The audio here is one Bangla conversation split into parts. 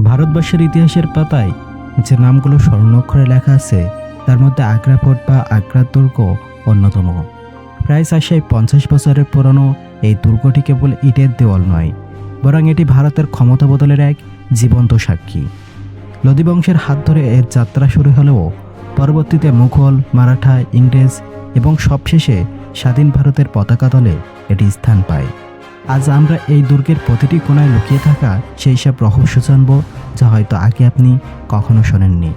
ভারতবর্ষের ইতিহাসের পাতায় যে নামগুলো স্বর্ণাক্ষরে লেখা আছে তার মধ্যে আগ্রা ফোর্ট বা আগ্রার দুর্গ অন্যতম। প্রায় 450 বছরের পুরনো এই দুর্গটি কেবল ইটের দেওয়াল নয়, বরং এটি ভারতের ক্ষমতা বদলের এক জীবন্ত সাক্ষী। লোদি বংশের হাত ধরে এর যাত্রা শুরু হলেও পরবর্তীতে মুঘল, মারাঠা, ইংরেজ এবং সবশেষে স্বাধীন ভারতের পতাকা তলে এটি স্থান পায়। আজ আমরা এই দুর্গের প্রতিটি কোণায় লুকিয়ে থাকা সেই সব রহস্য জানব যা হয়তো আগে আপনি কখনো শোনেননি।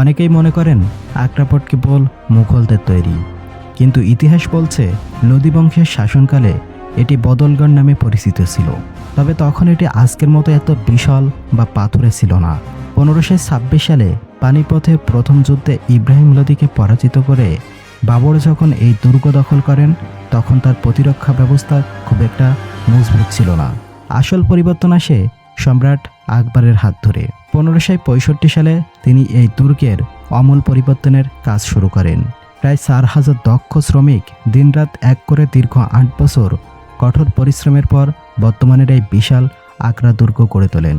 অনেকেই মনে করেন আগ্রা ফোর্ট কেবল মুঘলদের তৈরি, কিন্তু ইতিহাস বলছে লোদি বংশের শাসনকালে এটি বদলগড় নামে পরিচিত ছিল। তবে তখন এটি আজকের মতো এত বিশাল বা পাথুরে ছিল না। 1526 সালে পানিপথের প্রথম যুদ্ধে ইব্রাহিম লোদিকে পরাজিত করে বাবর যখন এই দুর্গ দখল করেন, তখন তার প্রতিরক্ষা ব্যবস্থা খুব একটা মজবুত ছিল না। আসল পরিবর্তন আসে সম্রাট আকবরের হাত ধরে। 1565 সালে তিনি এই দুর্গের আমূল পরিবর্তনের কাজ শুরু করেন। প্রায় 4000 দক্ষ শ্রমিক দিনরাত এক করে দীর্ঘ 8 বছর কঠোর পরিশ্রমের পর বর্তমানের এই বিশাল আগ্রা দুর্গ গড়ে তোলেন।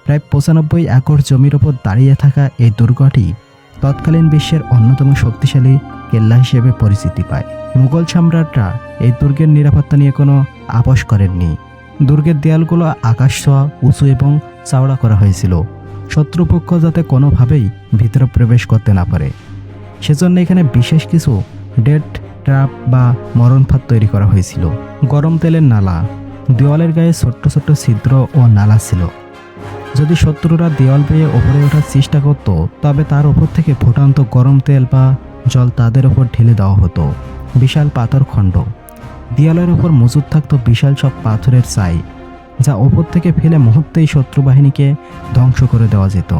প্রায় 95 একর জমির ওপর দাঁড়িয়ে থাকা এই দুর্গটি তৎকালীন বিশ্বের অন্যতম শক্তিশালী কেল্লা হিসেবে পরিচিতি পায়। মুঘল সম্রাটরা এই দুর্গের নিরাপত্তা নিয়ে কোনো আপোষ করেননি। দুর্গের দেয়ালগুলো আকাশ ছোঁয়া, উঁচু এবং চওড়া করা হয়েছিল, শত্রুপক্ষ যাতে কোনোভাবেই ভিতরে প্রবেশ করতে না পারে। সেজন্য এখানে বিশেষ কিছু ডেথ ট্র্যাপ বা মরণফাঁদ তৈরি করা হয়েছিল। গরম তেলের নালা, দেওয়ালের গায়ে ছোট্ট ছোট্ট ছিদ্র ও নালা ছিল। যদি শত্রুরা দেওয়াল বেয়ে ওপরে ওঠার চেষ্টা করত, তবে তার ওপর থেকে ফুটান্ত গরম তেল বা জল তাদের ওপর ঢেলে দেওয়া হতো। বিশাল পাথর খণ্ড, দেওয়ালের ওপর মজুদ থাকতো বিশাল সব পাথরের ছাই, যা ওপর থেকে ফেলে মুহূর্তেই শত্রু বাহিনীকে ধ্বংস করে দেওয়া যেত।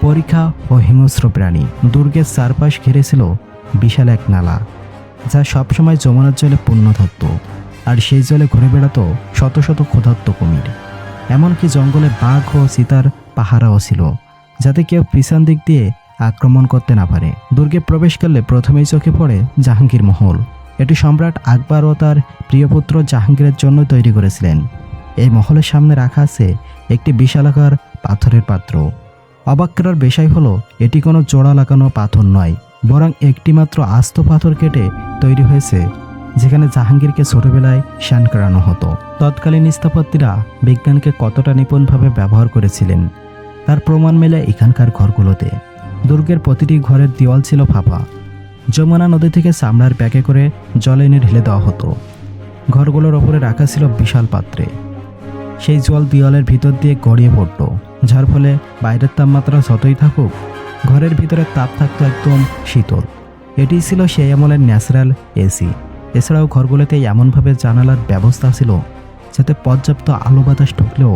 পরিখা ও হিংস্র প্রাণী, দুর্গের চারপাশ ঘিরেছিল বিশাল এক নালা, যা সবসময় যমুনার জলে পূর্ণ থাকত, আর সেই জলে ঘুরে বেড়াতো শত শত ক্ষুধার্ত কুমির। এমনকি জঙ্গলে বাঘ ও চিতার পাহারাও ছিল, যাতে কেউ পিছন দিক দিয়ে আক্রমণ করতে না পারে। দুর্গে প্রবেশ করলে প্রথমেই চোখে পড়ে জাহাঙ্গীর মহল। এটি সম্রাট আকবর ও তার প্রিয় পুত্র জাহাঙ্গীরের জন্য তৈরি করেছিলেন। এই মহলের সামনে রাখা আছে একটি বিশালাকার পাথরের পাত্র। অবাক করার বিষয় হলো, এটি কোনো জোড়া লাগানো পাথর নয়, বরং একটি মাত্র আস্ত পাথর কেটে তৈরি হয়েছে, যেখানে জাহাঙ্গীরকে ছোটবেলায় শান করানো হতো। তৎকালীন স্থপতিরা বিজ্ঞানকে কতটা নিপুণভাবে ব্যবহার করেছিলেন তার প্রমাণ মেলে এখানকার ঘরগুলোতে। দুর্গের প্রতিটি ঘরের দেওয়াল ছিল ফাঁপা। যমুনা নদী থেকে চামড়ার ব্যাগে করে জল এনে ঢেলে দেওয়া হতো। ঘরগুলোর ওপরে রাখা ছিল বিশাল পাত্রে। সেই জল দেওয়ালের ভিতর দিয়ে গড়িয়ে পড়ত, যার ফলে বাইরের তাপমাত্রা যতই থাকুক, ঘরের ভিতরে তাপ থাকতো একদম শীতল। এটি ছিল সেই আমলের ন্যাচারাল এসি। এছাড়াও ঘরগুলোতে এমনভাবে জানালার ব্যবস্থা ছিল যাতে পর্যাপ্ত আলো বাতাস ঢুকলেও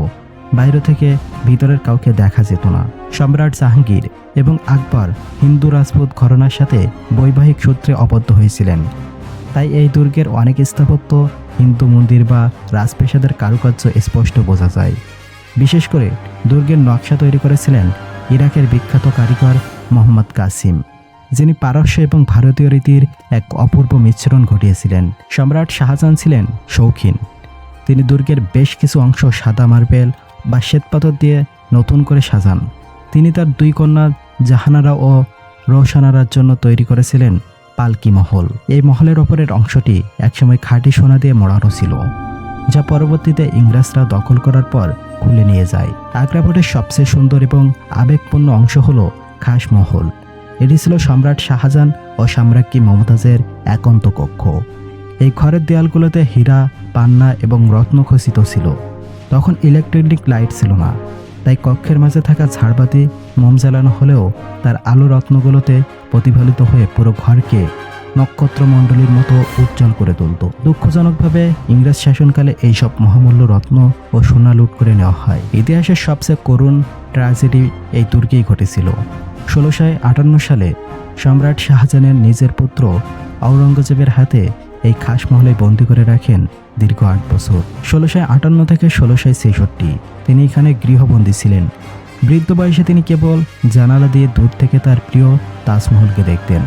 বাইরে থেকে ভিতরের কাউকে দেখা যেত না। সম্রাট জাহাঙ্গীর এবং আকবর হিন্দু রাজপুত ঘরানার সাথে বৈবাহিক সূত্রে আবদ্ধ হয়েছিলেন, তাই এই দুর্গের অনেক স্থাপত্য হিন্দু মন্দির বা রাজপ্রাসাদের কারুকার্য স্পষ্ট বোঝা যায়। বিশেষ করে দুর্গের নকশা তৈরি করেছিলেন ইরাকের বিখ্যাত কারিগর মোহাম্মদ কাসিম, যিনি পারস্য এবং ভারতীয় রীতির এক অপূর্ব মিশ্রণ ঘটিয়েছিলেন। সম্রাট শাহজাহান ছিলেন শৌখিন। তিনি দুর্গের বেশ কিছু অংশ সাদা মার্বেল বা শ্বেতপাথর দিয়ে নতুন করে সাজান। তিনি তার 2 কন্যা জাহানারা ও রোশানারার জন্য তৈরি করেছিলেন পালকি মহল। এই মহলের ওপরের অংশটি একসময় খাঁটি সোনা দিয়ে মোড়ানো ছিল, যা পরবর্তীতে ইংরেজরা দখল করার পর খুলে নিয়ে যায়। আগ্রা ফোর্টের সবচেয়ে সুন্দর এবং আবেগপূর্ণ অংশ হলো খাস মহল। এটি ছিল সম্রাট শাহজাহান ও সম্রাজ্ঞী মমতাজের একান্ত কক্ষ। এই ঘরের দেয়ালগুলোতে হীরা, পান্না এবং রত্ন খচিত ছিল। তখন ইলেকট্রিক লাইট ছিল না, তাই কক্ষের মাঝে থাকা ঝাড়বাতি মোম জ্বালানো হলেও তার আলো রত্নগুলোতে প্রতিফলিত হয়ে পুরো ঘরকে নক্ষত্রমণ্ডলীর মতো উজ্জ্বল করে তুলত। দুঃখজনকভাবে ইংরেজ শাসনকালে এইসব মহামূল্য রত্ন ও সোনা লুট করে নেওয়া হয়। ইতিহাসের সবচেয়ে করুণ ট্র্যাজেডি এই দুর্গেই ঘটেছিল। 1658 সালে সম্রাট শাহজাহানের নিজের পুত্র আওরঙ্গজেবের হাতে এই খাস মহলে বন্দী করে রাখেন দীর্ঘ 8 বছর। 1658 থেকে 1666 তিনি এখানে গৃহবন্দী ছিলেন। বৃদ্ধ বয়সে তিনি কেবল জানালা দিয়ে দূর থেকে তার প্রিয় তাজমহলকে দেখতেন।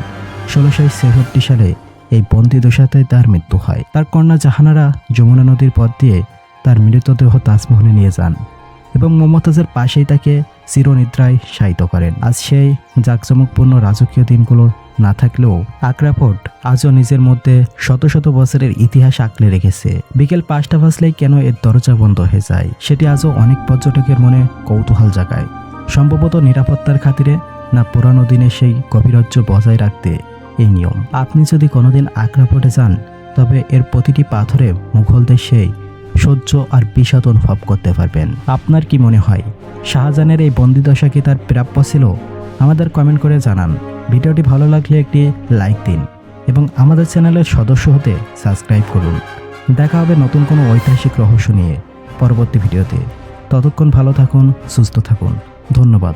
1666 সালে এই বন্দি দশায় তার মৃত্যু হয়। তার কন্যা জাহানারা যমুনা নদীর পথ দিয়ে তার মৃতদেহ তাজমহলে নিয়ে যান এবং মমতাজের পাশেই তাকে চিরনিদ্রায় শায়িত করেন। আজ সেই জাঁকজমকপূর্ণ রাজকীয় দিনগুলো না থাকলেও আগ্রা ফোর্ট আজও নিজের মধ্যে শত শত বছরের ইতিহাস আঁকড়ে রেখেছে। বিকেল 5টা বাজলেই কেন এর দরজা বন্ধ হয়ে যায়, সেটি আজও অনেক পর্যটকের মনে কৌতূহল জাগায়। সম্ভবত নিরাপত্তার খাতিরে, না পুরানো দিনের সেই গভীরত্ব বজায় রাখতে এই নিয়ম। আপনি যদি কোনোদিন আগ্রা ফোর্টে যান, তবে এর প্রতিটি পাথরে মুঘলদের সেই সহ্য আর বিষাদ অনুভব করতে পারবেন। আপনার কি মনে হয়, শাহজাহানের এই বন্দিদশা কি তার প্রাপ্য ছিল? আমাদের কমেন্ট করে জানান। ভিডিওটি ভালো লাগলে একটি লাইক দিন এবং আমাদের চ্যানেলের সদস্য হতে সাবস্ক্রাইব করুন। দেখা হবে নতুন কোনো ঐতিহাসিক রহস্য নিয়ে পরবর্তী ভিডিওতে। ততক্ষণ ভালো থাকুন, সুস্থ থাকুন। ধন্যবাদ।